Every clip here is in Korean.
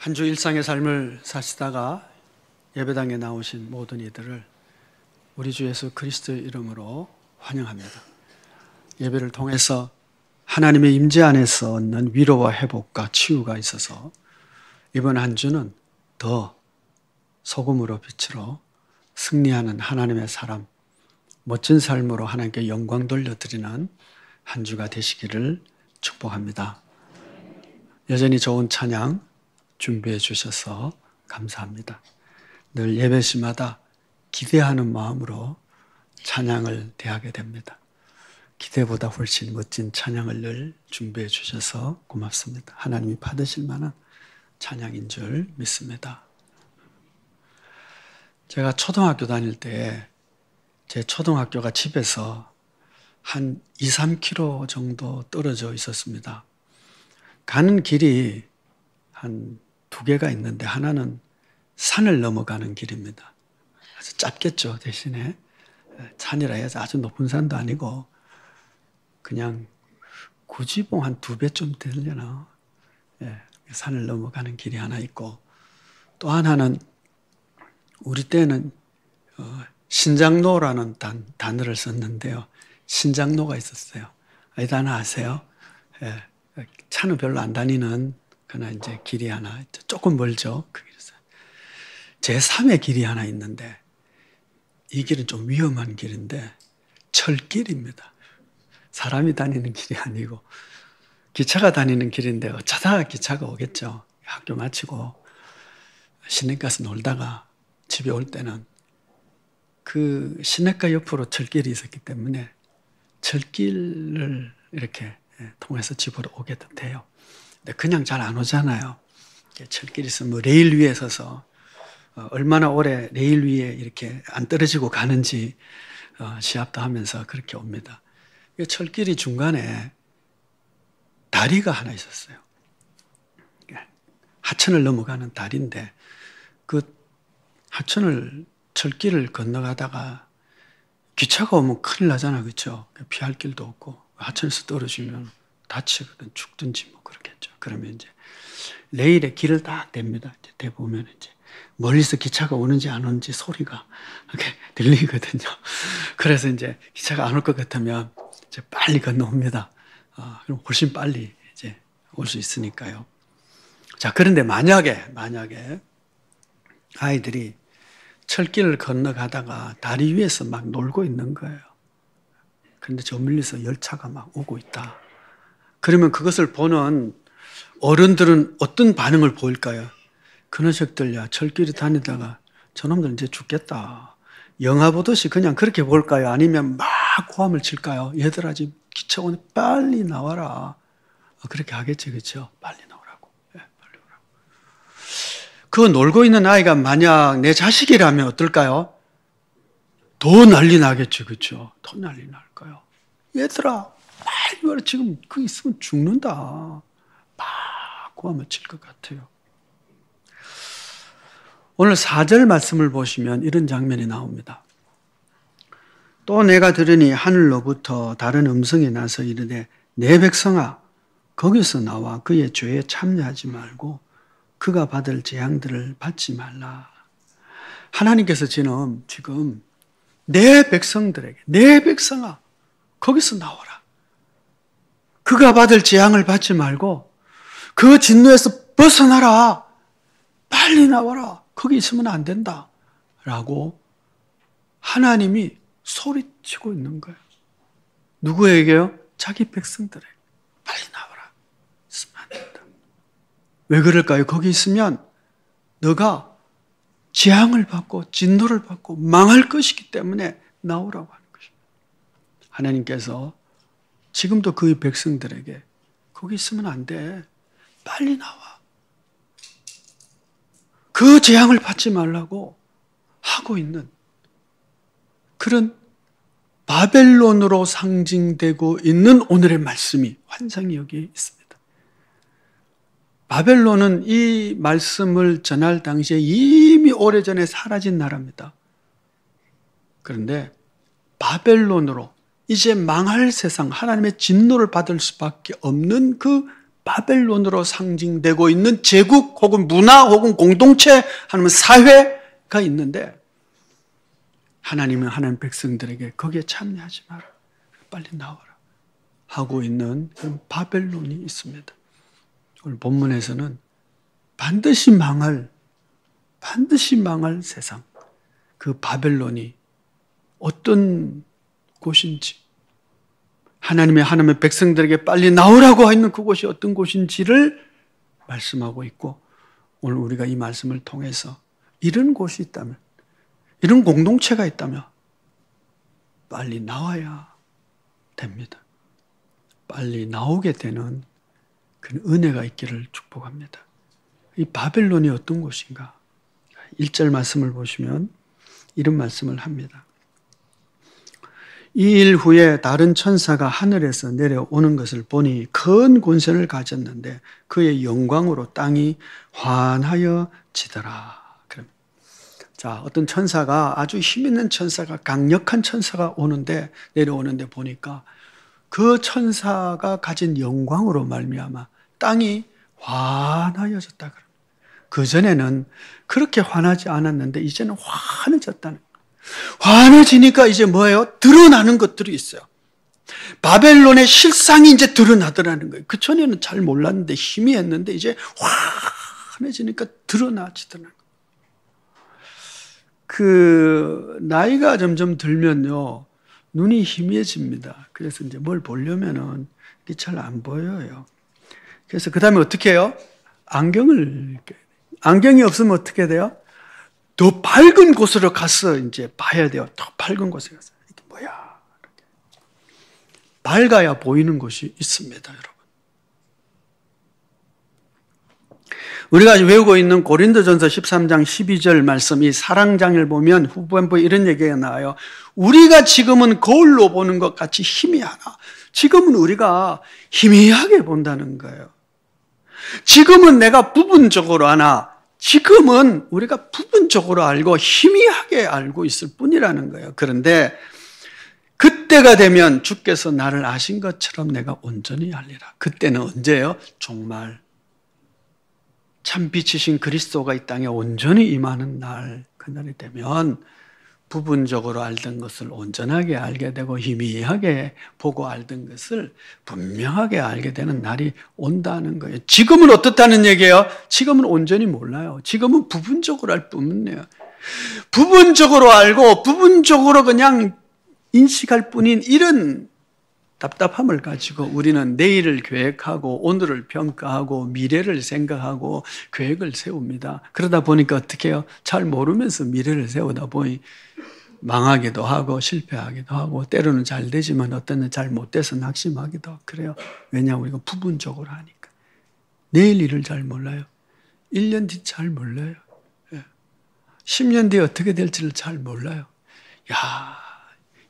한 주 일상의 삶을 사시다가 예배당에 나오신 모든 이들을 우리 주 예수 그리스도의 이름으로 환영합니다. 예배를 통해서 하나님의 임재 안에서 얻는 위로와 회복과 치유가 있어서 이번 한 주는 더 소금으로 빛으로 승리하는 하나님의 사람, 멋진 삶으로 하나님께 영광 돌려드리는 한 주가 되시기를 축복합니다. 여전히 좋은 찬양 준비해 주셔서 감사합니다. 늘 예배 시마다 기대하는 마음으로 찬양을 대하게 됩니다. 기대보다 훨씬 멋진 찬양을 늘 준비해 주셔서 고맙습니다. 하나님이 받으실 만한 찬양인 줄 믿습니다. 제가 초등학교 다닐 때 제 초등학교가 집에서 한 2, 3km 정도 떨어져 있었습니다. 가는 길이 한 2개가 있는데 하나는 산을 넘어가는 길입니다. 아주 짧겠죠. 대신에 산이라 해서 아주 높은 산도 아니고 그냥 구지봉 한 2배쯤 되려나 산을 넘어가는 길이 하나 있고, 또 하나는 우리 때는 신장로라는 단어를 썼는데요. 신장로가 있었어요. 이 단어 아세요? 차는 별로 안 다니는 그러나 이제 길이 하나 조금 멀죠. 그 길에서 제3의 길이 하나 있는데 이 길은 좀 위험한 길인데 철길입니다. 사람이 다니는 길이 아니고 기차가 다니는 길인데 어쩌다가 기차가 오겠죠. 학교 마치고 시내 가서 놀다가 집에 올 때는 그 시내가 옆으로 철길이 있었기 때문에 철길을 이렇게 통해서 집으로 오게 돼요. 근데 그냥 잘 안 오잖아요. 철길이 있으면 뭐 레일 위에 서서 얼마나 오래 레일 위에 이렇게 안 떨어지고 가는지 시합도 하면서 그렇게 옵니다. 철길이 중간에 다리가 하나 있었어요. 하천을 넘어가는 다리인데 그 하천을 철길을 건너가다가 기차가 오면 큰일 나잖아, 그렇죠? 피할 길도 없고 하천에서 떨어지면 다치거든, 죽든지 뭐 그렇겠죠. 그러면 이제 레일에 길을 딱 댑니다. 이제 대보면 이제 멀리서 기차가 오는지 안 오는지 소리가 이렇게 들리거든요. 그래서 이제 기차가 안 올 것 같으면 이제 빨리 건너옵니다. 그럼 훨씬 빨리 이제 올 수 있으니까요. 자, 그런데 만약에 아이들이 철길을 건너가다가 다리 위에서 막 놀고 있는 거예요. 그런데 저 멀리서 열차가 막 오고 있다. 그러면 그것을 보는 어른들은 어떤 반응을 보일까요? 그 녀석들, 야, 철길에 다니다가 저놈들 이제 죽겠다. 영화 보듯이 그냥 그렇게 볼까요? 아니면 막 고함을 칠까요? 얘들아, 지금 기차 오네, 빨리 나와라. 그렇게 하겠지, 그렇죠? 빨리 나오라고. 빨리 오라고. 그 놀고 있는 아이가 만약 내 자식이라면 어떨까요? 더 난리 나겠죠, 그렇죠? 더 난리 날 거예요. 얘들아, 빨리 와라. 지금 그 있으면 죽는다. 막 고함을 칠 것 같아요. 오늘 4절 말씀을 보시면 이런 장면이 나옵니다. 또 내가 들으니 하늘로부터 다른 음성이 나서 이르되 내 백성아 거기서 나와 그의 죄에 참여하지 말고 그가 받을 재앙들을 받지 말라. 하나님께서 지금 내 백성들에게, 내 백성아 거기서 나와라. 그가 받을 재앙을 받지 말고 그 진노에서 벗어나라. 빨리 나와라. 거기 있으면 안 된다. 라고 하나님이 소리치고 있는 거예요. 누구에게요? 자기 백성들에게. 빨리 나와라. 있으면 안 된다. 왜 그럴까요? 거기 있으면 너가 재앙을 받고 진노를 받고 망할 것이기 때문에 나오라고 하는 것입니다. 하나님께서 지금도 그의 백성들에게 거기 있으면 안 돼. 빨리 나와. 그 재앙을 받지 말라고 하고 있는 그런 바벨론으로 상징되고 있는 오늘의 말씀이 환상이 여기 있습니다. 바벨론은 이 말씀을 전할 당시에 이미 오래전에 사라진 나라입니다. 그런데 바벨론으로 이제 망할 세상, 하나님의 진노를 받을 수밖에 없는 그 바벨론으로 상징되고 있는 제국 혹은 문화 혹은 공동체 아니면 사회가 있는데 하나님은 하나님 백성들에게 거기에 참여하지 마라. 빨리 나와라. 하고 있는 그런 바벨론이 있습니다. 오늘 본문에서는 반드시 망할 세상, 그 바벨론이 어떤 곳인지, 하나님의 백성들에게 빨리 나오라고 하는 그곳이 어떤 곳인지를 말씀하고 있고, 오늘 우리가 이 말씀을 통해서 이런 곳이 있다면, 이런 공동체가 있다면 빨리 나와야 됩니다. 빨리 나오게 되는 그 은혜가 있기를 축복합니다. 이 바벨론이 어떤 곳인가? 1절 말씀을 보시면 이런 말씀을 합니다. 이 일 후에 다른 천사가 하늘에서 내려오는 것을 보니 큰 권세를 가졌는데 그의 영광으로 땅이 환하여 지더라. 자, 어떤 천사가, 아주 힘 있는 천사가, 강력한 천사가 내려오는데 보니까 그 천사가 가진 영광으로 말미암아 땅이 환하여졌다. 그전에는 그렇게 환하지 않았는데 이제는 환해졌다는 거예요. 환해지니까 이제 뭐예요? 드러나는 것들이 있어요. 바벨론의 실상이 이제 드러나더라는 거예요. 그전에는 잘 몰랐는데 희미했는데 이제 환해지니까 드러나지더라는 거예요. 그 나이가 점점 들면요, 눈이 희미해집니다. 그래서 이제 뭘 보려면은 이게 잘 안 보여요. 그래서 그 다음에 어떻게 해요? 안경이 없으면 어떻게 돼요? 더 밝은 곳으로 가서 이제 봐야 돼요. 더 밝은 곳에 가서. 이게 뭐야? 이렇게. 밝아야 보이는 곳이 있습니다, 여러분. 우리가 외우고 있는 고린도전서 13장 12절 말씀, 이 사랑장을 보면 후반부에 이런 얘기가 나와요. 우리가 지금은 거울로 보는 것 같이 희미하나. 지금은 우리가 희미하게 본다는 거예요. 지금은 내가 부분적으로 아나. 지금은 우리가 부분적으로 알고 희미하게 알고 있을 뿐이라는 거예요. 그런데 그때가 되면 주께서 나를 아신 것처럼 내가 온전히 알리라. 그때는 언제예요? 정말 참 빛이신 그리스도가 이 땅에 온전히 임하는 날, 그날이 되면 부분적으로 알던 것을 온전하게 알게 되고 희미하게 보고 알던 것을 분명하게 알게 되는 날이 온다는 거예요. 지금은 어떻다는 얘기예요? 지금은 온전히 몰라요. 지금은 부분적으로 알 뿐이에요. 부분적으로 알고 부분적으로 그냥 인식할 뿐인 이런 답답함을 가지고 우리는 내일을 계획하고 오늘을 평가하고 미래를 생각하고 계획을 세웁니다. 그러다 보니까 어떻게 해요? 잘 모르면서 미래를 세우다 보니 망하기도 하고 실패하기도 하고 때로는 잘 되지만 어떤 건 잘 못돼서 낙심하기도 하고 그래요. 왜냐하면 우리가 부분적으로 하니까. 내일 일을 잘 몰라요. 1년 뒤 잘 몰라요. 10년 뒤에 어떻게 될지를 잘 몰라요.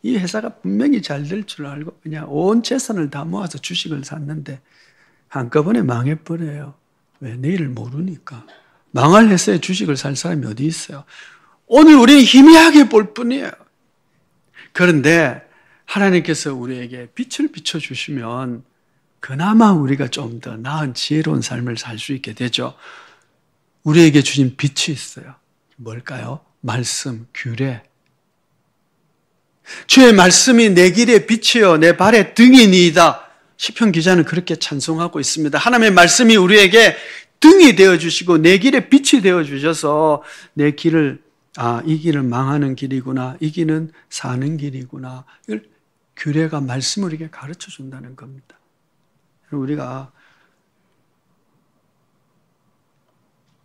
이 회사가 분명히 잘 될 줄 알고 그냥 온 재산을 다 모아서 주식을 샀는데 한꺼번에 망해버려요. 왜? 내일을 모르니까. 망할 회사에 주식을 살 사람이 어디 있어요? 오늘 우리는 희미하게 볼 뿐이에요. 그런데 하나님께서 우리에게 빛을 비춰주시면 그나마 우리가 좀 더 나은 지혜로운 삶을 살 수 있게 되죠. 우리에게 주신 빛이 있어요. 뭘까요? 말씀, 규례. 주의 말씀이 내 길의 빛이요 내 발의 등이니이다. 시편 기자는 그렇게 찬송하고 있습니다. 하나님의 말씀이 우리에게 등이 되어주시고 내 길의 빛이 되어주셔서 내 길을 이 길은 망하는 길이구나. 이 길은 사는 길이구나. 이걸 규례가 말씀을 우리에게 가르쳐 준다는 겁니다. 우리가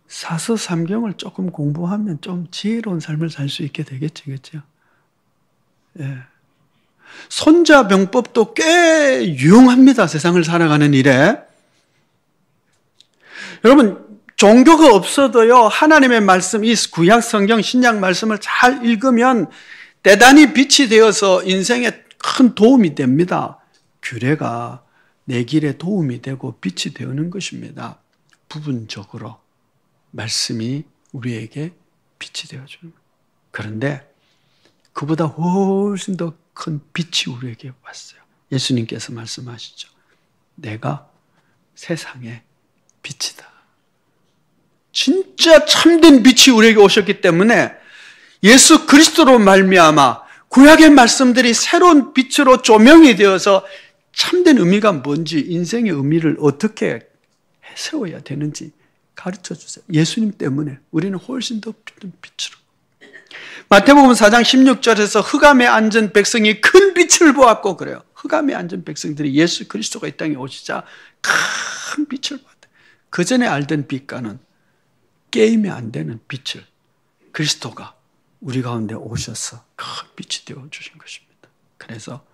사서삼경을 조금 공부하면 좀 지혜로운 삶을 살 수 있게 되겠죠. 그렇죠? 예. 손자병법도 꽤 유용합니다. 세상을 살아가는 일에. 여러분 종교가 없어도요 하나님의 말씀, 이 구약 성경, 신약 말씀을 잘 읽으면 대단히 빛이 되어서 인생에 큰 도움이 됩니다. 규례가 내 길에 도움이 되고 빛이 되는 것입니다. 부분적으로 말씀이 우리에게 빛이 되어주는 거예요. 그런데 그보다 훨씬 더 큰 빛이 우리에게 왔어요. 예수님께서 말씀하시죠. 내가 세상의 빛이다. 진짜 참된 빛이 우리에게 오셨기 때문에 예수 그리스도로 말미암아 구약의 말씀들이 새로운 빛으로 조명이 되어서 참된 의미가 뭔지, 인생의 의미를 어떻게 세워야 되는지 가르쳐 주세요. 예수님 때문에 우리는 훨씬 더 빛으로. 마태복음 4장 16절에서 흑암에 앉은 백성이 큰 빛을 보았고 그래요. 흑암에 앉은 백성들이 예수 그리스도가 이 땅에 오시자 큰 빛을 봤대요. 그 전에 알던 빛과는 게임이 안 되는 빛을 그리스도가 우리 가운데 오셔서 큰 빛이 되어주신 것입니다. 그래서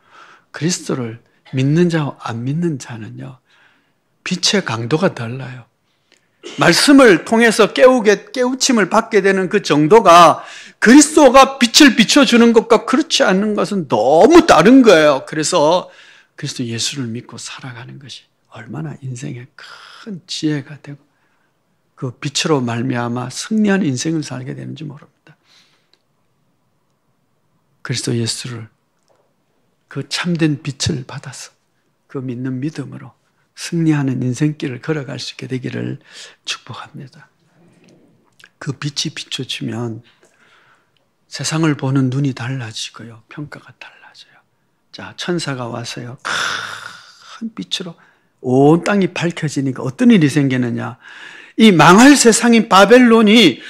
그리스도를 믿는 자와 안 믿는 자는요, 빛의 강도가 달라요. 말씀을 통해서 깨우침을 받게 되는 그 정도가 그리스도가 빛을 비춰주는 것과 그렇지 않는 것은 너무 다른 거예요. 그래서 그리스도 예수를 믿고 살아가는 것이 얼마나 인생에 큰 지혜가 되고 그 빛으로 말미암아 승리한 인생을 살게 되는지 모릅니다. 그리스도 예수를 그 참된 빛을 받아서 그 믿는 믿음으로 승리하는 인생길을 걸어갈 수 있게 되기를 축복합니다. 그 빛이 비춰지면 세상을 보는 눈이 달라지고요. 평가가 달라져요. 자, 천사가 와서요. 큰 빛으로 온 땅이 밝혀지니까 어떤 일이 생기느냐. 이 망할 세상인 바벨론이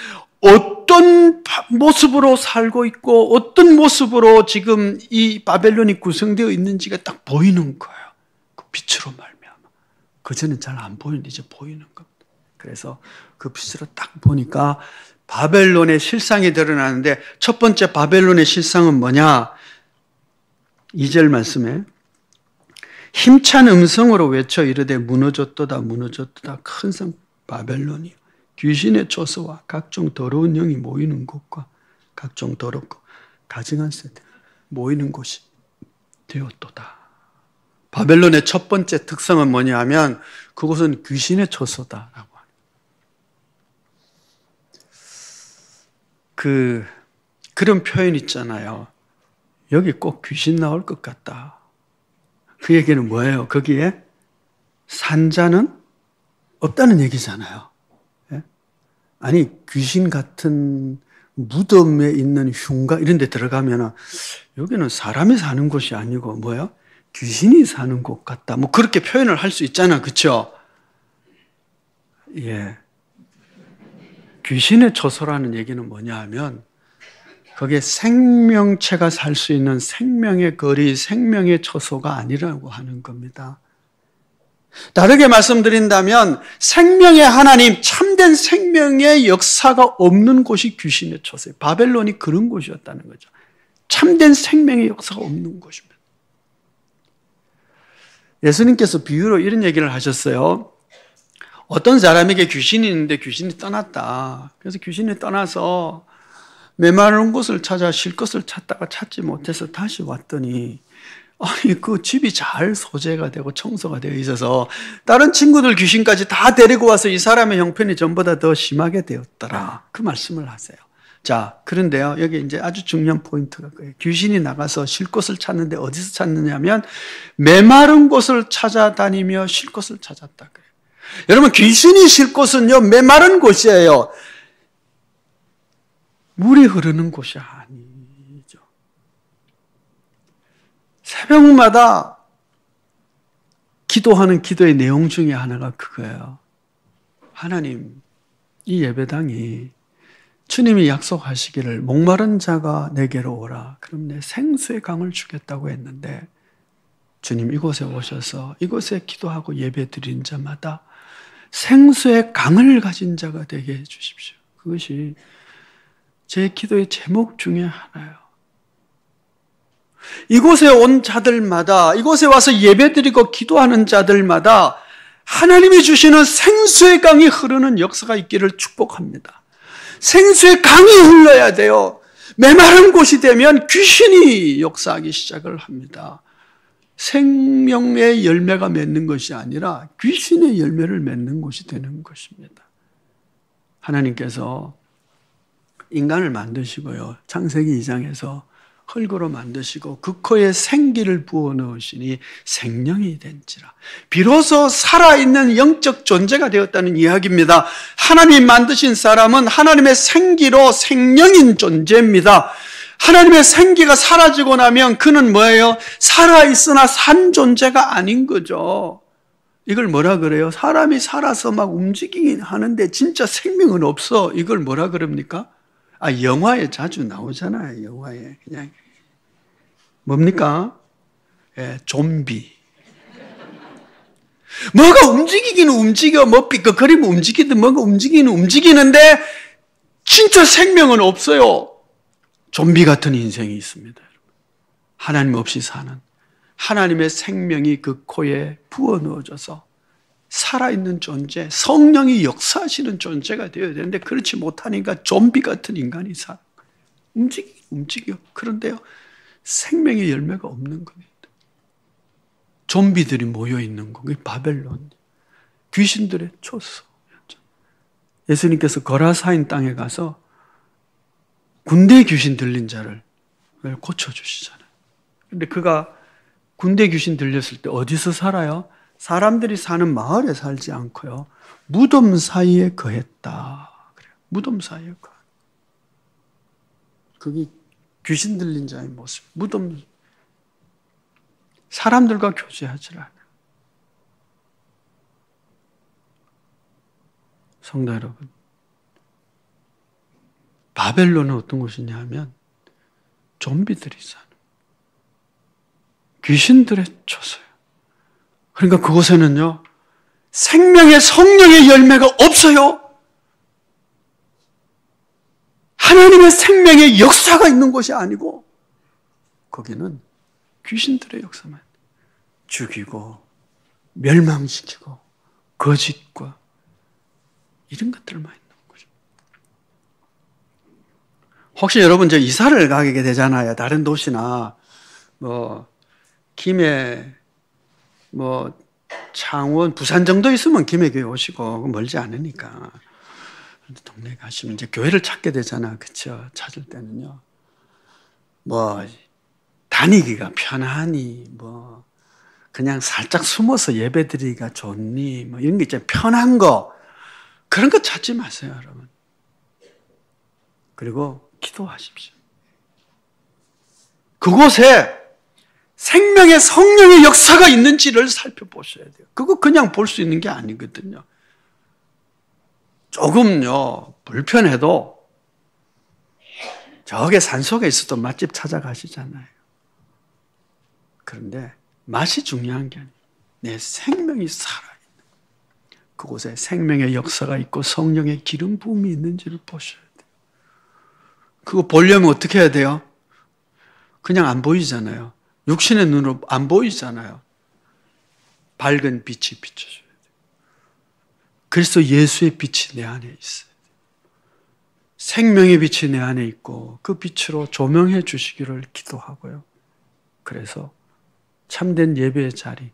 어떤 모습으로 살고 있고 어떤 모습으로 지금 이 바벨론이 구성되어 있는지가 딱 보이는 거예요. 그 빛으로 말미암아. 그전엔 잘 안 보이는데 이제 보이는 겁니다. 그래서 그 빛으로 딱 보니까 바벨론의 실상이 드러나는데 첫 번째 바벨론의 실상은 뭐냐? 2절 말씀에 힘찬 음성으로 외쳐 이르되 무너졌도다 무너졌도다 큰 성 바벨론이요 귀신의 초소와 각종 더러운 영이 모이는 곳과 각종 더럽고 가증한 새 모이는 곳이 되었도다. 바벨론의 첫 번째 특성은 뭐냐 하면 그곳은 귀신의 초소다라고 합니다. 그런 표현 있잖아요. 여기 꼭 귀신 나올 것 같다. 그 얘기는 뭐예요? 거기에 산자는 없다는 얘기잖아요. 예? 아니 귀신 같은 무덤에 있는 흉가 이런 데 들어가면 여기는 사람이 사는 곳이 아니고 뭐예요? 귀신이 사는 곳 같다. 뭐 그렇게 표현을 할 수 있잖아. 그렇죠? 예. 귀신의 초소라는 얘기는 뭐냐 하면 거기에 생명체가 살 수 있는 생명의 거리, 생명의 초소가 아니라고 하는 겁니다. 다르게 말씀드린다면 생명의 하나님, 참된 생명의 역사가 없는 곳이 귀신의 초소예요. 바벨론이 그런 곳이었다는 거죠. 참된 생명의 역사가 없는 곳입니다. 예수님께서 비유로 이런 얘기를 하셨어요. 어떤 사람에게 귀신이 있는데 귀신이 떠났다. 그래서 귀신이 떠나서 메마른 곳을 찾아 쉴 것을 찾다가 찾지 못해서 다시 왔더니 아니 그 집이 잘 소재가 되고 청소가 되어 있어서 다른 친구들 귀신까지 다 데리고 와서 이 사람의 형편이 전보다 더 심하게 되었더라. 그 말씀을 하세요. 자, 그런데요. 여기 이제 아주 중요한 포인트가 그거예요. 귀신이 나가서 쉴 곳을 찾는데 어디서 찾느냐면 메마른 곳을 찾아다니며 쉴 곳을 찾았다 그래요. 여러분 귀신이 쉴 곳은요 메마른 곳이에요. 물이 흐르는 곳이 아니죠. 새벽마다 기도하는 기도의 내용 중에 하나가 그거예요. 하나님, 이 예배당이 주님이 약속하시기를 목마른 자가 내게로 오라. 그럼 내 생수의 강을 주겠다고 했는데 주님 이곳에 오셔서 이곳에 기도하고 예배 드린 자마다 생수의 강을 가진 자가 되게 해주십시오. 그것이 제 기도의 제목 중에 하나예요. 이곳에 온 자들마다, 이곳에 와서 예배드리고 기도하는 자들마다 하나님이 주시는 생수의 강이 흐르는 역사가 있기를 축복합니다. 생수의 강이 흘러야 돼요. 메마른 곳이 되면 귀신이 역사하기 시작을 합니다. 생명의 열매가 맺는 것이 아니라 귀신의 열매를 맺는 곳이 되는 것입니다. 하나님께서 인간을 만드시고요. 창세기 2장에서 흙으로 만드시고 그 코에 생기를 부어 넣으시니 생명이 된지라. 비로소 살아있는 영적 존재가 되었다는 이야기입니다. 하나님 만드신 사람은 하나님의 생기로 생명인 존재입니다. 하나님의 생기가 사라지고 나면 그는 뭐예요? 살아있으나 산 존재가 아닌 거죠. 이걸 뭐라 그래요? 사람이 살아서 막 움직이긴 하는데 진짜 생명은 없어. 이걸 뭐라 그럽니까? 영화에 자주 나오잖아요. 영화에. 그냥. 뭡니까? 좀비. 뭐가 움직이기는 움직여. 뭐 삐걱거리면 움직이든 뭐가 움직이는 움직이는데 진짜 생명은 없어요. 좀비 같은 인생이 있습니다. 하나님 없이 사는. 하나님의 생명이 그 코에 부어 넣어져서 살아있는 존재, 성령이 역사하시는 존재가 되어야 되는데 그렇지 못하니까 좀비 같은 인간이 움직여. 그런데요, 생명의 열매가 없는 겁니다. 좀비들이 모여있는 거, 그게 바벨론. 귀신들의 초소. 예수님께서 거라사인 땅에 가서 군대 귀신 들린 자를 고쳐주시잖아요. 근데 그가 군대 귀신 들렸을 때 어디서 살아요? 사람들이 사는 마을에 살지 않고요. 무덤 사이에 거했다. 그래요. 무덤 사이에 거. 그게 귀신 들린 자의 모습. 무덤. 사람들과 교제하지 않아요. 성도 여러분, 바벨론은 어떤 곳이냐 하면 좀비들이 사는 귀신들의 초소예요. 그러니까 그곳에는요, 생명의 성령의 열매가 없어요. 하나님의 생명의 역사가 있는 곳이 아니고 거기는 귀신들의 역사만 죽이고 멸망시키고 거짓과 이런 것들만 있는 거죠. 혹시 여러분 저 이사를 가게 되잖아요. 다른 도시나 김해 창원, 부산 정도 있으면 김해교회 오시고 멀지 않으니까 동네 가시면 이제 교회를 찾게 되잖아, 그렇죠? 찾을 때는요, 다니기가 편하니, 그냥 살짝 숨어서 예배드리기가 좋니, 이런 게 있잖아요. 편한 거, 그런 거 찾지 마세요, 여러분. 그리고 기도하십시오. 그곳에 생명의 성령의 역사가 있는지를 살펴보셔야 돼요. 그거 그냥 볼 수 있는 게 아니거든요. 조금요, 불편해도 저게 산속에 있어도 맛집 찾아가시잖아요. 그런데 맛이 중요한 게 아니에요. 내 생명이 살아있는 그곳에 생명의 역사가 있고 성령의 기름 부음이 있는지를 보셔야 돼요. 그거 보려면 어떻게 해야 돼요? 그냥 안 보이잖아요. 육신의 눈으로 안 보이잖아요. 밝은 빛이 비춰줘야 돼요. 그래서 예수의 빛이 내 안에 있어요. 생명의 빛이 내 안에 있고 그 빛으로 조명해 주시기를 기도하고요. 그래서 참된 예배의 자리,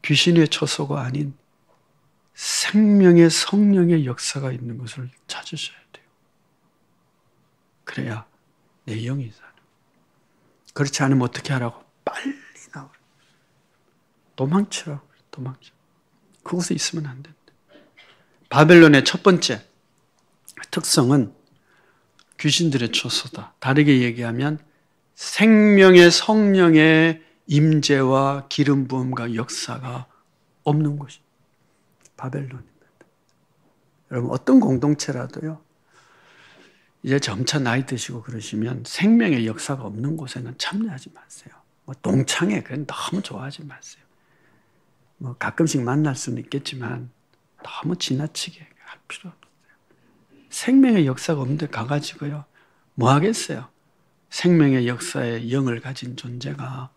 귀신의 처소가 아닌 생명의 성령의 역사가 있는 것을 찾으셔야 돼요. 그래야 내 영이 사는. 그렇지 않으면 어떻게 하라고? 빨리 나오라. 도망치라고. 도망쳐. 그곳에 있으면 안 된다. 바벨론의 첫 번째 특성은 귀신들의 처소다. 다르게 얘기하면 생명의 성령의 임재와 기름 부음과 역사가 없는 곳이 바벨론입니다. 여러분 어떤 공동체라도요, 이제 점차 나이 드시고 그러시면 생명의 역사가 없는 곳에는 참여하지 마세요. 동창회 그건 너무 좋아하지 마세요. 가끔씩 만날 수는 있겠지만 너무 지나치게 할 필요 없어요. 생명의 역사가 없는데 가가지고요, 뭐 하겠어요? 생명의 역사에 영을 가진 존재가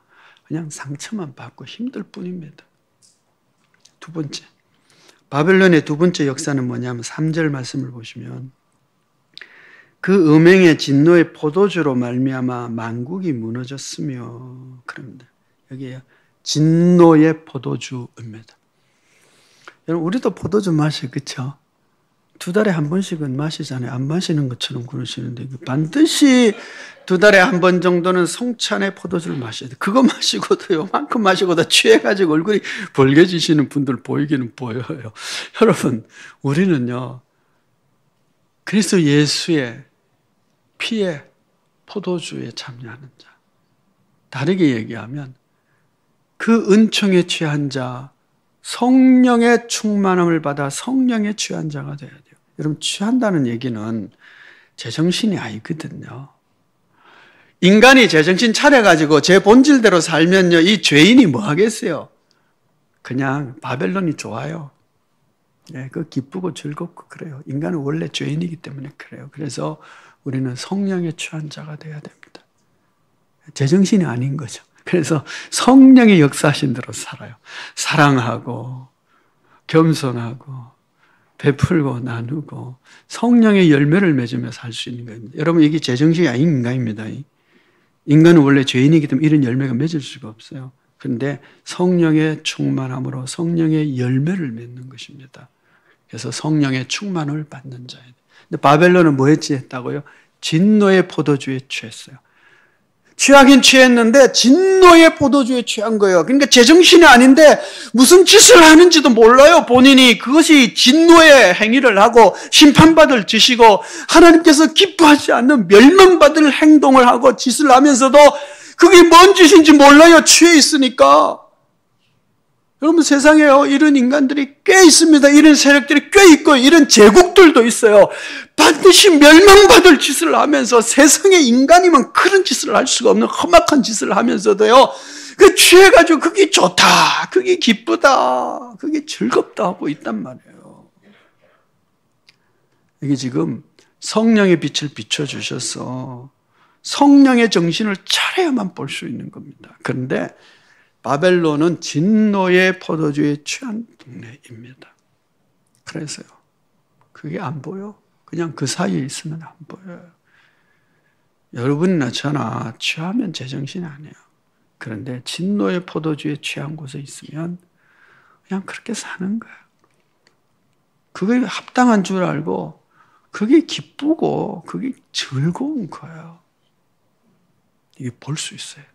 그냥 상처만 받고 힘들 뿐입니다. 두 번째, 바벨론의 두 번째 역사는 뭐냐면 3절 말씀을 보시면 그 음행의 진노의 포도주로 말미암아 만국이 무너졌으며, 그럽니다. 여기에요. 진노의 포도주입니다. 여러분 우리도 포도주 마셔요, 그렇죠? 2달에 한 번씩은 마시잖아요. 안 마시는 것처럼 그러시는데 반드시 2달에 한 번 정도는 성찬의 포도주를 마셔야 돼요. 그거 마시고도 요만큼 마시고도 취해가지고 얼굴이 벌개지시는 분들 보이기는 보여요. 여러분, 우리는요, 그리스도 예수의 피의 포도주에 참여하는 자. 다르게 얘기하면 그 은총에 취한 자, 성령의 충만함을 받아 성령에 취한 자가 돼야 돼요. 여러분, 취한다는 얘기는 제정신이 아니거든요. 인간이 제정신 차려가지고 제 본질대로 살면요, 이 죄인이 뭐 하겠어요? 그냥 바벨론이 좋아요. 예, 그 기쁘고 즐겁고 그래요. 인간은 원래 죄인이기 때문에 그래요. 그래서 우리는 성령에 취한 자가 돼야 됩니다. 제정신이 아닌 거죠. 그래서 성령의 역사하신 대로 살아요. 사랑하고 겸손하고 베풀고 나누고 성령의 열매를 맺으며 살 수 있는 겁니다. 여러분, 이게 제정신이 아닌 인간입니다. 인간은 원래 죄인이기 때문에 이런 열매가 맺을 수가 없어요. 그런데 성령의 충만함으로 성령의 열매를 맺는 것입니다. 그래서 성령의 충만을 받는 자예요. 근데 바벨론은 뭐 했다고요? 진노의 포도주에 취했어요. 취하긴 취했는데 진노의 포도주에 취한 거예요. 그러니까 제정신이 아닌데 무슨 짓을 하는지도 몰라요. 본인이 그것이 진노의 행위를 하고 심판받을 짓이고 하나님께서 기뻐하지 않는 멸망받을 행동을 하고 짓을 하면서도 그게 뭔 짓인지 몰라요. 취해 있으니까. 여러분, 세상에요, 이런 인간들이 꽤 있습니다. 이런 세력들이 꽤 있고 이런 제국들도 있어요. 반드시 멸망받을 짓을 하면서 세상의 인간이면 그런 짓을 할 수가 없는 험악한 짓을 하면서도요, 그 취해가지고 그게 좋다, 그게 기쁘다, 그게 즐겁다 하고 있단 말이에요. 이게 지금 성령의 빛을 비춰주셔서 성령의 정신을 차려야만 볼 수 있는 겁니다. 그런데 바벨론은 진노의 포도주에 취한 동네입니다. 그래서요, 그게 안 보여. 그냥 그 사이에 있으면 안 보여요. 여러분이나 저나 취하면 제정신이 아니에요. 그런데 진노의 포도주에 취한 곳에 있으면 그냥 그렇게 사는 거예요. 그게 합당한 줄 알고 그게 기쁘고 그게 즐거운 거예요. 이게 볼 수 있어야 돼요.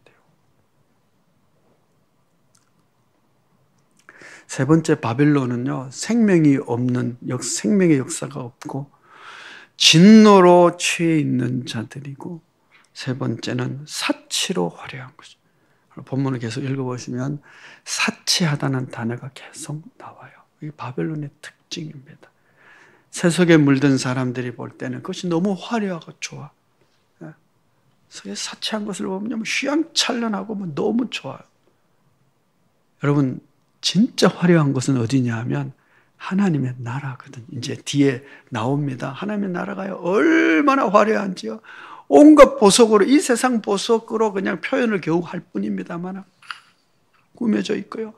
세 번째, 바벨론은요, 생명이 없는, 생명의 역사가 없고 진노로 취해 있는 자들이고, 세 번째는 사치로 화려한 거죠. 본문을 계속 읽어보시면 사치하다는 단어가 계속 나와요. 이게 바벨론의 특징입니다. 세속에 물든 사람들이 볼 때는 그것이 너무 화려하고 좋아. 사치한 것을 보면 휘황찬란하고 너무 좋아요. 여러분, 진짜 화려한 것은 어디냐 하면 하나님의 나라거든. 이제 뒤에 나옵니다. 하나님의 나라가요, 얼마나 화려한지요. 온갖 보석으로, 이 세상 보석으로 그냥 표현을 겨우 할 뿐입니다만 꾸며져 있고요.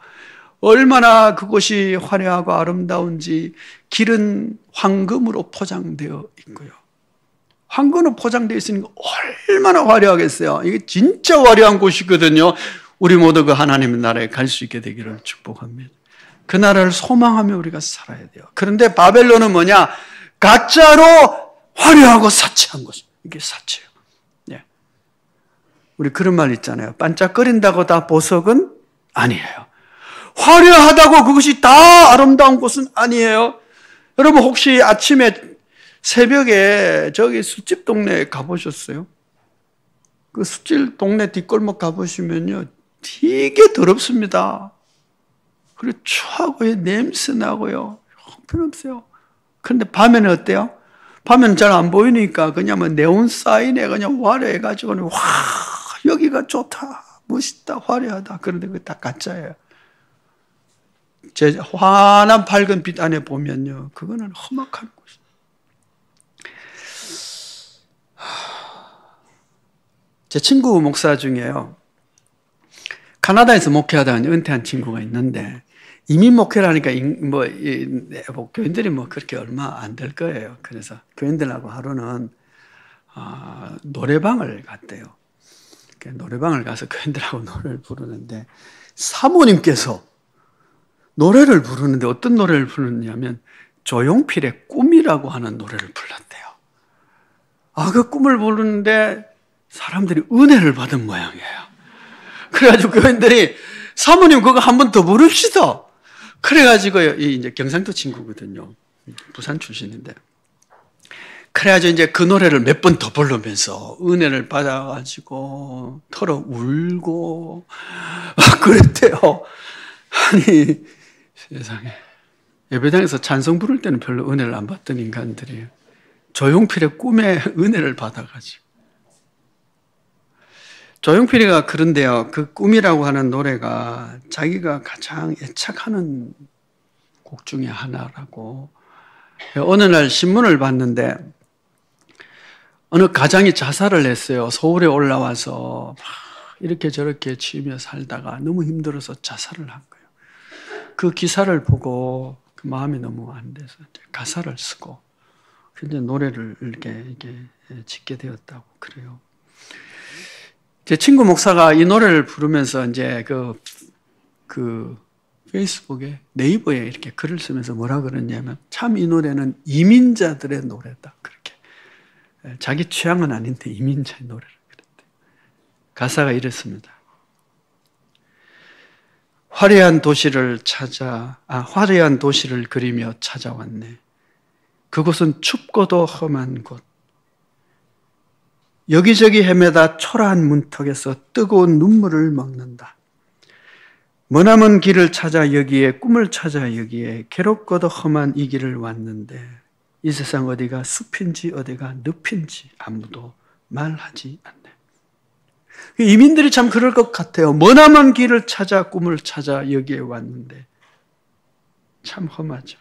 얼마나 그곳이 화려하고 아름다운지 길은 황금으로 포장되어 있고요. 황금으로 포장되어 있으니까 얼마나 화려하겠어요. 이게 진짜 화려한 곳이거든요. 우리 모두 그 하나님의 나라에 갈 수 있게 되기를 축복합니다. 그 나라를 소망하며 우리가 살아야 돼요. 그런데 바벨론은 뭐냐? 가짜로 화려하고 사치한 것입니다. 이게 사치예요. 네. 우리 그런 말 있잖아요. 반짝거린다고 다 보석은 아니에요. 화려하다고 그것이 다 아름다운 곳은 아니에요. 여러분, 혹시 아침에 새벽에 저기 술집 동네에 가보셨어요? 그 술집 동네 뒷골목 가보시면요, 되게 더럽습니다. 그리고 추하고요, 냄새 나고요, 형편없어요. 그런데 밤에는 어때요? 밤에는 잘 안 보이니까 그냥 네온 사인에 그냥 화려해가지고, 와, 여기가 좋다, 멋있다, 화려하다. 그런데 그게 다 가짜예요. 제 환한 밝은 빛 안에 보면요, 그거는 험악한 곳이에요. 제 친구 목사 중에요, 카나다에서 목회하다가 은퇴한 친구가 있는데, 이민 목회를 하니까 교인들이 그렇게 얼마 안 될 거예요. 그래서 교인들하고 하루는 노래방을 갔대요. 노래방을 가서 교인들하고 노래를 부르는데, 사모님께서 노래를 부르는데 어떤 노래를 부르느냐면 조용필의 꿈이라고 하는 노래를 불렀대요. 그 꿈을 부르는데 사람들이 은혜를 받은 모양이에요. 그래가지고 교인들이 사모님 그거 한 번 더 부릅시다. 그래가지고 이제 경상도 친구거든요. 부산 출신인데. 그래가지고 이제 그 노래를 몇 번 더 부르면서 은혜를 받아가지고 털어 울고 그랬대요. 아니 세상에 예배당에서 찬송 부를 때는 별로 은혜를 안 받던 인간들이 조용필의 꿈에 은혜를 받아가지고. 조용필이가 그런데요, 그 꿈이라고 하는 노래가 자기가 가장 애착하는 곡 중에 하나라고. 어느 날 신문을 봤는데 어느 가장이 자살을 했어요. 서울에 올라와서 막 이렇게 저렇게 치며 살다가 너무 힘들어서 자살을 한 거예요. 그 기사를 보고 그 마음이 너무 안 돼서 가사를 쓰고 이제 노래를 이렇게 짓게 되었다고 그래요. 제 친구 목사가 이 노래를 부르면서 이제 그 페이스북에 네이버에 이렇게 글을 쓰면서 뭐라 그러냐면 참 이 노래는 이민자들의 노래다. 그렇게. 자기 취향은 아닌데 이민자의 노래를 그랬대. 가사가 이랬습니다. 화려한 도시를 그리며 찾아왔네. 그곳은 춥고도 험한 곳. 여기저기 헤매다 초라한 문턱에서 뜨거운 눈물을 먹는다. 머나먼 길을 찾아 여기에, 꿈을 찾아 여기에, 괴롭고도 험한 이 길을 왔는데 이 세상 어디가 숲인지 어디가 늪인지 아무도 말하지 않네. 이민들이 참 그럴 것 같아요. 머나먼 길을 찾아 꿈을 찾아 여기에 왔는데 참 험하죠.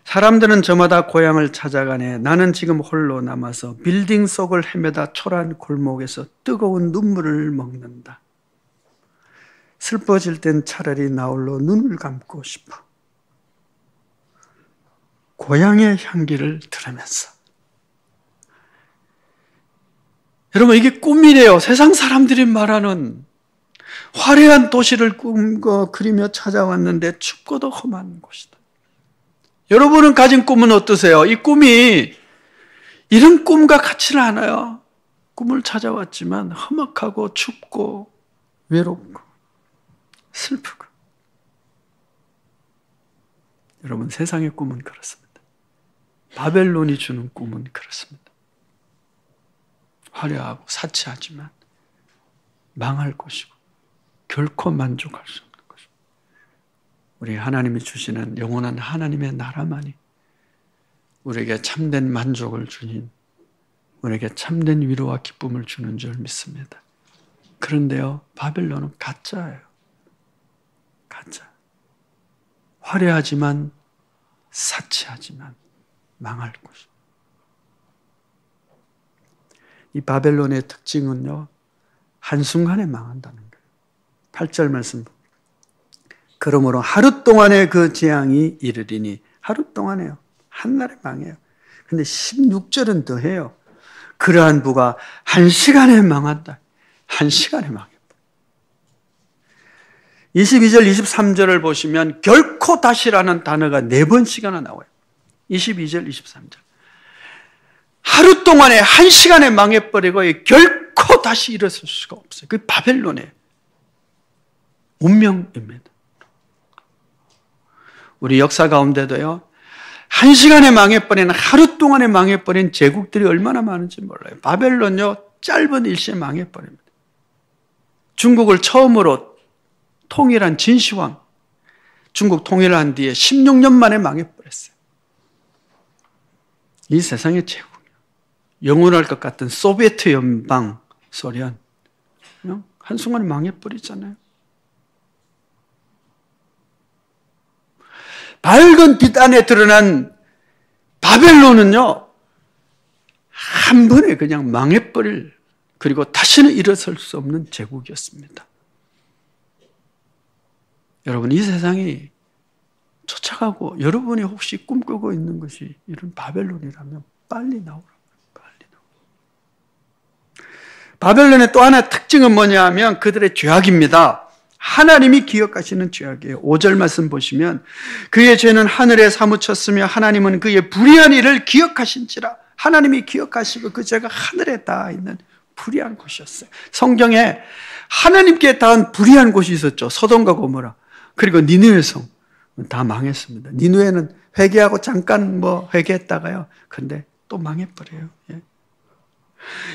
사람들은 저마다 고향을 찾아가네. 나는 지금 홀로 남아서 빌딩 속을 헤매다 초라한 골목에서 뜨거운 눈물을 먹는다. 슬퍼질 땐 차라리 나홀로 눈을 감고 싶어. 고향의 향기를 들으면서. 여러분, 이게 꿈이래요. 세상 사람들이 말하는 화려한 도시를 그리며 찾아왔는데 춥고도 험한 곳이다. 여러분은 가진 꿈은 어떠세요? 이 꿈이 이런 꿈과 같지는 않아요. 꿈을 찾아왔지만 험악하고 춥고 외롭고 슬프고. 여러분, 세상의 꿈은 그렇습니다. 바벨론이 주는 꿈은 그렇습니다. 화려하고 사치하지만 망할 것이고 결코 만족할 수 없는 것이고, 우리 하나님이 주시는 영원한 하나님의 나라만이 우리에게 참된 만족을 주닌, 우리에게 참된 위로와 기쁨을 주는 줄 믿습니다. 그런데요, 바벨론은 가짜예요. 가짜. 화려하지만 사치하지만 망할 것이에요. 이 바벨론의 특징은요, 한순간에 망한다는 거예요. 8절 말씀. 그러므로 하루 동안에 그 재앙이 이르리니, 하루 동안에요. 한날에 망해요. 근데 16절은 더 해요. 그러한 부가 한 시간에 망한다. 한 시간에 망해요. 22절, 23절을 보시면 결코 다시라는 단어가 4번씩이나 나와요. 22절, 23절. 하루 동안에 한 시간에 망해버리고 결코 다시 일어설 수가 없어요. 그 바벨론의 운명입니다. 우리 역사 가운데도요, 한 시간에 망해버린, 하루 동안에 망해버린 제국들이 얼마나 많은지 몰라요. 바벨론요, 짧은 일시에 망해버립니다. 중국을 처음으로 통일한 진시황, 중국 통일한 뒤에 16년 만에 망해버렸어요. 이 세상의 제국이요. 영원할 것 같은 소비에트 연방, 소련, 한순간에 망해버리잖아요. 밝은 빛 안에 드러난 바벨론은요, 한 번에 그냥 망해버릴, 그리고 다시는 일어설 수 없는 제국이었습니다. 여러분, 이 세상이 쫓아가고 여러분이 혹시 꿈꾸고 있는 것이 이런 바벨론이라면 빨리 나오라고요. 빨리 나오라고. 바벨론의 또 하나의 특징은 뭐냐 하면 그들의 죄악입니다. 하나님이 기억하시는 죄악이에요. 5절 말씀 보시면 그의 죄는 하늘에 사무쳤으며 하나님은 그의 불의한 일을 기억하신지라. 하나님이 기억하시고 그 죄가 하늘에 닿아 있는 불의한 곳이었어요. 성경에 하나님께 닿은 불의한 곳이 있었죠. 소돔과 고모라. 그리고 니느웨 성 다 망했습니다. 니느웨는 회개하고 잠깐 회개했다가요. 근데 또 망해버려요.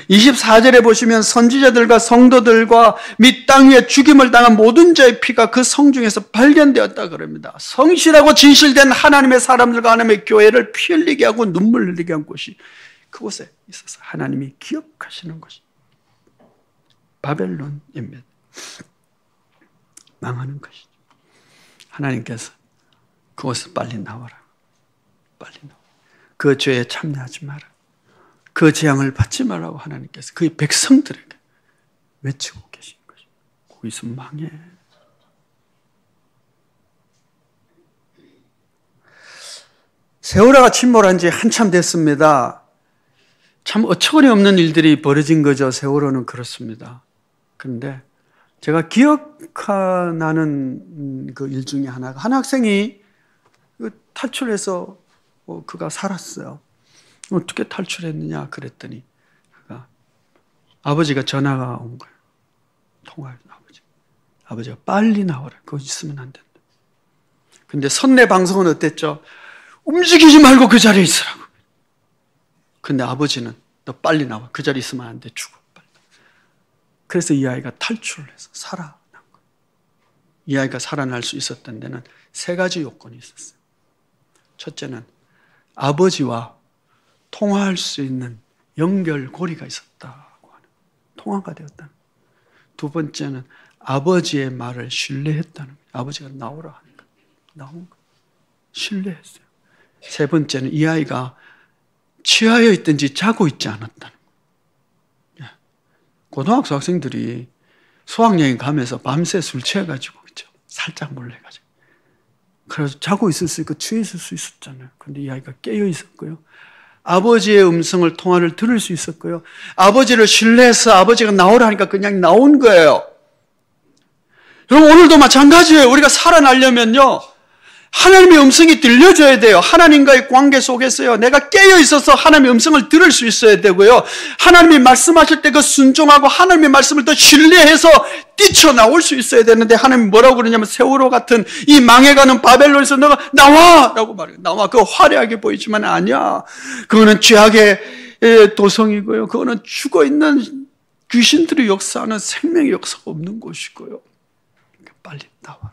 24절에 보시면 선지자들과 성도들과 및 땅 위에 죽임을 당한 모든 자의 피가 그 성 중에서 발견되었다 그럽니다. 성실하고 진실된 하나님의 사람들과 하나님의 교회를 피 흘리게 하고 눈물 흘리게 한 곳이 그곳에 있어서 하나님이 기억하시는 것이 바벨론입니다. 망하는 것이죠. 하나님께서 그곳에서 빨리 나와라. 빨리 나와. 그 죄에 참여하지 마라. 그 재앙을 받지 말라고 하나님께서 그의 백성들에게 외치고 계신 것이죠. 거기서 망해. 세월호가 침몰한 지 한참 됐습니다. 참 어처구니 없는 일들이 벌어진 거죠. 세월호는 그렇습니다. 그런데 제가 기억나는 그 일 중에 하나가 한 학생이 탈출해서 그가 살았어요. 어떻게 탈출했느냐 그랬더니 그가 아버지가 전화가 온 거예요. 통화를 아버지가 빨리 나와라. 그거 있으면 안 된다. 근데 선내 방송은 어땠죠? 움직이지 말고 그 자리에 있으라고. 근데 아버지는 너 빨리 나와. 그 자리에 있으면 안 돼. 죽어. 빨리. 그래서 이 아이가 탈출을 해서 살아난 거예요. 이 아이가 살아날 수 있었던 데는 세 가지 요건이 있었어요. 첫째는 아버지와 통화할 수 있는 연결고리가 있었다고 하는 통화가 되었다는 거예요. 두 번째는 아버지의 말을 신뢰했다는 거예요. 아버지가 나오라 하니까 나온 거예요. 신뢰했어요. 세 번째는 이 아이가 취하여 있든지 자고 있지 않았다는 거예요. 고등학교 학생들이 수학여행 가면서 밤새 술 취해가지고 그죠? 살짝 몰래 가지고 그래서 자고 있을 수 있고 취해 있을 수 있었잖아요. 근데 이 아이가 깨어 있었고요. 아버지의 음성을 통화를 들을 수 있었고요. 아버지를 신뢰해서 아버지가 나오라 하니까 그냥 나온 거예요. 여러분 오늘도 마찬가지예요. 우리가 살아나려면요. 하나님의 음성이 들려줘야 돼요. 하나님과의 관계 속에서요. 내가 깨어 있어서 하나님의 음성을 들을 수 있어야 되고요. 하나님이 말씀하실 때 그 순종하고 하나님의 말씀을 더 신뢰해서 뛰쳐나올 수 있어야 되는데 하나님이 뭐라고 그러냐면 세월호 같은 이 망해가는 바벨론에서 너가 나와! 라고 말해요. 나와. 그거 화려하게 보이지만 아니야. 그거는 죄악의 도성이고요. 그거는 죽어있는 귀신들이 역사하는 생명의 역사가 없는 곳이고요. 빨리 나와라.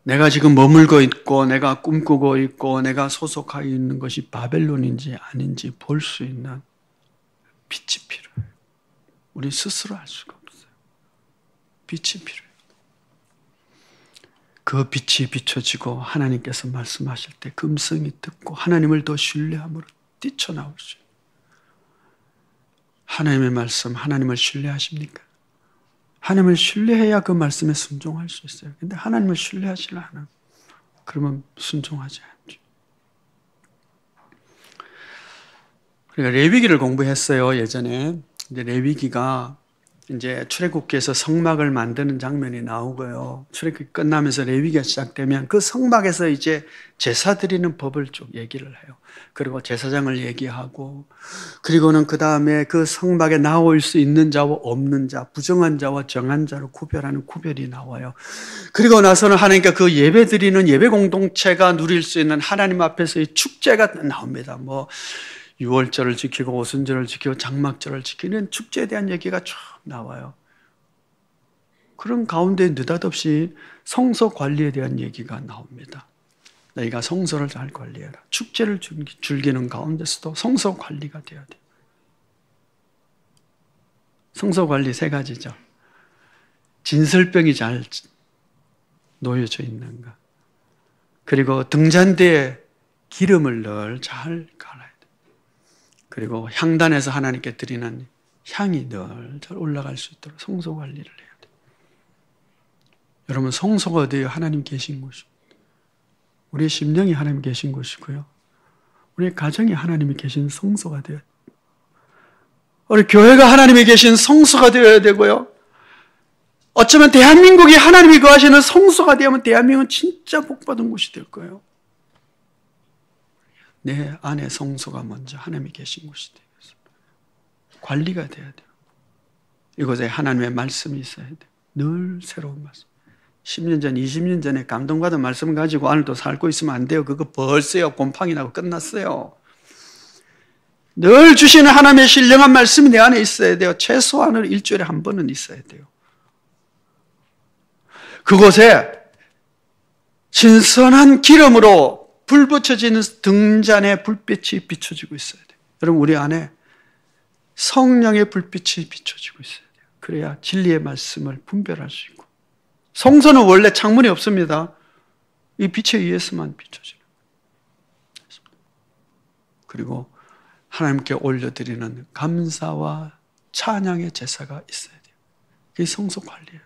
내가 지금 머물고 있고 내가 꿈꾸고 있고 내가 소속하여 있는 것이 바벨론인지 아닌지 볼 수 있는 빛이 필요해요. 우리 스스로 알 수가 없어요. 빛이 필요해요. 그 빛이 비춰지고 하나님께서 말씀하실 때 그 음성이 듣고 하나님을 더 신뢰함으로 뛰쳐나올 수 있어요. 하나님의 말씀, 하나님을 신뢰하십니까? 하나님을 신뢰해야 그 말씀에 순종할 수 있어요. 근데 하나님을 신뢰하시려 하나? 그러면 순종하지 않죠. 그러니까 레위기를 공부했어요, 예전에. 이제 레위기가 이제 출애굽기에서 성막을 만드는 장면이 나오고요. 출애굽기 끝나면서 레위기가 시작되면 그 성막에서 이제 제사 드리는 법을 쭉 얘기를 해요. 그리고 제사장을 얘기하고, 그리고는 그 다음에 그 성막에 나올 수 있는 자와 없는 자, 부정한 자와 정한 자로 구별하는 구별이 나와요. 그리고 나서는 하나님께 그 예배 드리는 예배 공동체가 누릴 수 있는 하나님 앞에서의 축제가 나옵니다. 유월절을 지키고 오순절을 지키고 장막절을 지키는 축제에 대한 얘기가 쭉 나와요. 그런 가운데 느닷없이 성소 관리에 대한 얘기가 나옵니다. 너희가 성소를 잘 관리해라. 축제를 즐기는 가운데서도 성소 관리가 되어야 돼요. 성소 관리 세 가지죠. 진설병이 잘 놓여져 있는가. 그리고 등잔대에 기름을 늘 잘 갈아야 돼요. 그리고 향단에서 하나님께 드리는 향이 늘 잘 올라갈 수 있도록 성소 관리를 해야 돼요. 여러분, 성소가 어디에요? 하나님 계신 곳이고, 우리의 심령이 하나님 계신 곳이고요. 우리의 가정이 하나님이 계신 성소가 돼요. 우리 교회가 하나님이 계신 성소가 되어야 되고요. 어쩌면 대한민국이 하나님이 거하시는 성소가 되면 대한민국은 진짜 복받은 곳이 될 거예요. 내 안에 성소가 먼저 하나님이 계신 곳이 되겠습니다. 관리가 돼야 돼요. 이곳에 하나님의 말씀이 있어야 돼요. 늘 새로운 말씀. 10년 전, 20년 전에 감동받은 말씀 가지고 오늘도 살고 있으면 안 돼요. 그거 벌써요. 곰팡이 나고 끝났어요. 늘 주시는 하나님의 신령한 말씀이 내 안에 있어야 돼요. 최소한으로 일주일에 한 번은 있어야 돼요. 그곳에 신선한 기름으로 불 붙여지는 등잔에 불빛이 비춰지고 있어야 돼요. 여러분, 우리 안에 성령의 불빛이 비춰지고 있어야 돼요. 그래야 진리의 말씀을 분별할 수 있고. 성소는 원래 창문이 없습니다. 이 빛에 의해서만 비춰지는 거예요. 그리고 하나님께 올려드리는 감사와 찬양의 제사가 있어야 돼요. 그게 성소 관리예요.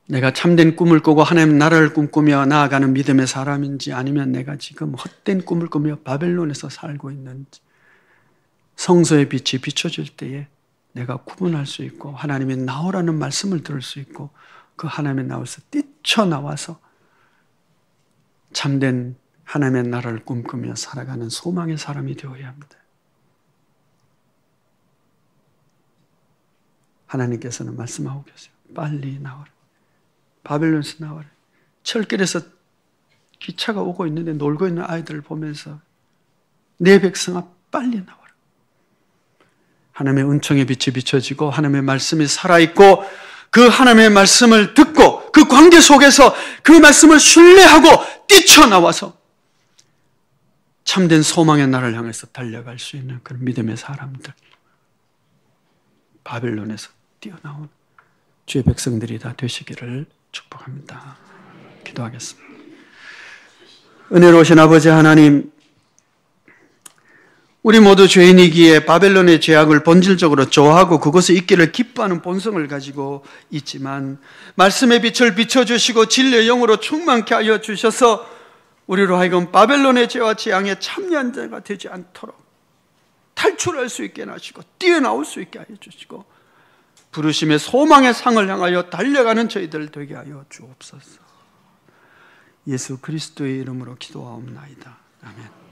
내가 참된 꿈을 꾸고 하나님 나라를 꿈꾸며 나아가는 믿음의 사람인지 아니면 내가 지금 헛된 꿈을 꾸며 바벨론에서 살고 있는지, 성소의 빛이 비춰질 때에 내가 구분할 수 있고 하나님의 나오라는 말씀을 들을 수 있고 그 하나님의 나오서 뛰쳐나와서 참된 하나님의 나라를 꿈꾸며 살아가는 소망의 사람이 되어야 합니다. 하나님께서는 말씀하고 계세요. 빨리 나와라. 바벨론에서 나와라. 철길에서 기차가 오고 있는데 놀고 있는 아이들을 보면서 내 백성아 빨리 나와라. 하나님의 은총의 빛이 비춰지고 하나님의 말씀이 살아있고 그 하나님의 말씀을 듣고 그 관계 속에서 그 말씀을 신뢰하고 뛰쳐나와서 참된 소망의 나라를 향해서 달려갈 수 있는 그런 믿음의 사람들, 바벨론에서 뛰어나온 주의 백성들이 다 되시기를 축복합니다. 기도하겠습니다. 은혜로우신 아버지 하나님, 우리 모두 죄인이기에 바벨론의 죄악을 본질적으로 좋아하고 그것에 있기를 기뻐하는 본성을 가지고 있지만 말씀의 빛을 비춰주시고 진리의 영으로 충만케 하여 주셔서 우리로 하여금 바벨론의 죄와 재앙에 참여한 자가 되지 않도록 탈출할 수 있게 하시고 뛰어나올 수 있게 하여 주시고 부르심의 소망의 상을 향하여 달려가는 저희들 되게 하여 주옵소서. 예수 그리스도의 이름으로 기도하옵나이다. 아멘.